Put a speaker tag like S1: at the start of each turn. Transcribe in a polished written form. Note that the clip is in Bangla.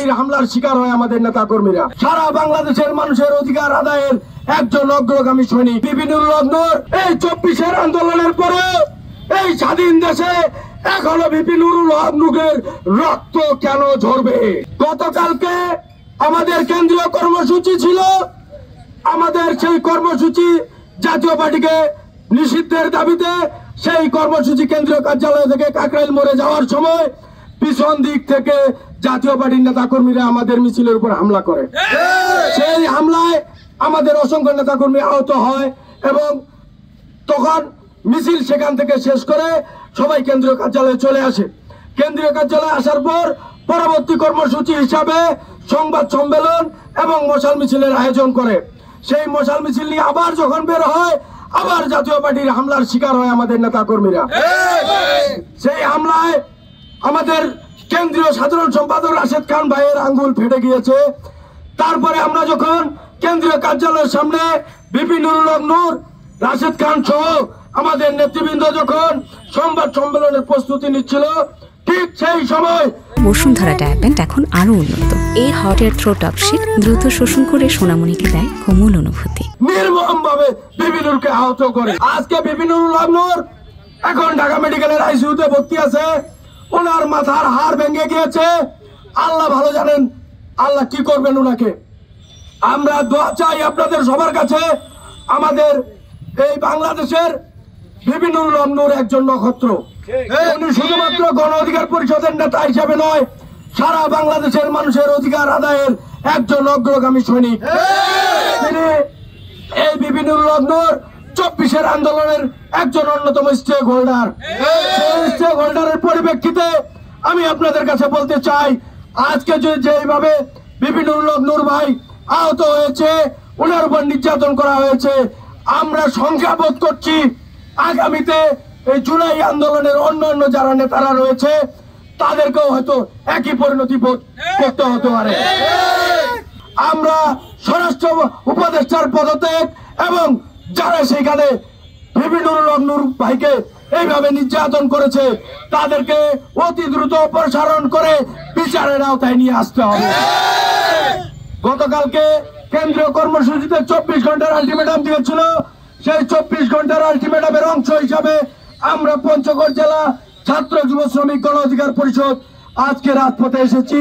S1: পার্টির হামলার শিকার হয় আমাদের নেতা কর্মীরা। সারা বাংলাদেশের মানুষের অধিকার আদায়ের একজন অগ্রগামী সৈনিক বিপিনুর রত্নর এই 24-এর আন্দোলনের পরে এই স্বাধীন দেশে এখনো বিপিনুরুল হক নুরের রক্ত কেন ঝরবে? গতকালকে আমাদের কেন্দ্রীয় কর্মসূচি ছিল, আমাদের সেই কর্মসূচি জাতীয় পার্টিকে নিষিদ্ধের দাবিতে সেই কর্মসূচি কেন্দ্রীয় কার্যালয় থেকে কাকরাইল মোড়ে যাওয়ার সময় পিছন দিক থেকে জাতীয় পার্টির নেতা কর্মীরা আমাদের মিছিলের উপর হামলা করে। সেই হামলায় আমাদের অসংখ্য নেতা কর্মী আহত হয় এবং তখন মিছিল সেখান থেকে শেষ করে সবাই কেন্দ্রীয় কার্যালয়ে চলে আসে। কেন্দ্রীয় কার্যালয়ে আসার পর পরবর্তী কর্মসূচি হিসাবে সংবাদ সম্মেলন এবং মশাল মিছিলের আয়োজন করে। সেই মশাল মিছিল নিয়ে আবার যখন বের হয়, আবার জাতীয় পার্টির হামলার শিকার হয় আমাদের নেতা কর্মীরা। সেই হামলায় আমাদের কেন্দ্রীয় সাধারণ সম্পাদক রাশেদ খান ভাইয়ের আঙ্গুল ফেটে গিয়েছে। তারপরে আমরা যখন কেন্দ্রীয় কার্যালয়ের সামনে বিপিনুরুল হক নূর, রাশেদ খান সহ আমাদের নেতৃবৃন্দ যখন সংবাদ সম্মেলনের প্রস্তুতি নিচ্ছিল, ঠিক সেই সময়
S2: বসুন্ধরা ডায়াপেন্ট এখন আরো উন্নত। এই hot air through top sheet দ্রুত শোষণ করে সোনামণিকে দেয় কোমল অনুভূতি।
S1: নির্মম ভাবে বিপিনুরকে আহত করে। আজকে বিপিনুরুল হক নূর এখন ঢাকা মেডিকেলের আইসিইউতে ভর্তি আছে। ওনার মাথার হাড় ভেঙে গিয়েছে। আল্লাহ ভালো জানেন আল্লাহ কি করবেন ওনাকে। আমরা দোয়া চাই আপনাদের সবার কাছে। আমাদের এই বাংলাদেশের বিপিনুরুল হক নূর একজন নক্ষত্র। উনি শুধুমাত্র গণ অধিকার পরিষদের নেতা হিসেবে নয়, সারা বাংলাদেশের মানুষের অধিকার আদায়ের একজন অগ্রগামী সৈনিক। তিনি এই বিপিনুরুল হক নূর 24-এর আন্দোলনের একজন অন্যতম স্টেক হোল্ডার। সেই স্টেক হোল্ডারের পরিপ্রেক্ষিতে আমি আপনাদের কাছে বলতে চাই, আজকে যেভাবে বিপিনুরুল হক নূর ভাই আহত হয়েছে, ওনার উপর নির্যাতন করা হয়েছে, আমরা সংখ্যাবোধ করছি আগামীতে এই জুলাই আন্দোলনের অন্যান্য যারা নেতারা রয়েছে তাদেরকেও হয়তো একই পরিণতি বোধ করতে হতে পারে। আমরা স্বরাষ্ট্র উপদেষ্টার পদত্যাগ এবং যারা সেখানে বিপিনুরুল হক নূর ভাইকে এইভাবে নির্যাতন করেছে তাদেরকে অতি দ্রুত অপসারণ করে বিচারের আওতায় নিয়ে আসতে হবে। গতকালকে কেন্দ্রীয় কর্মসূচিতে 24 ঘন্টার আলটিমেটাম দিয়েছিল। সেই 24 ঘন্টার আলটিমেটামের অংশ হিসাবে আমরা পঞ্চগড় জেলা ছাত্র যুব শ্রমিক গণ অধিকার পরিষদ আজকে রাজপথে এসেছি।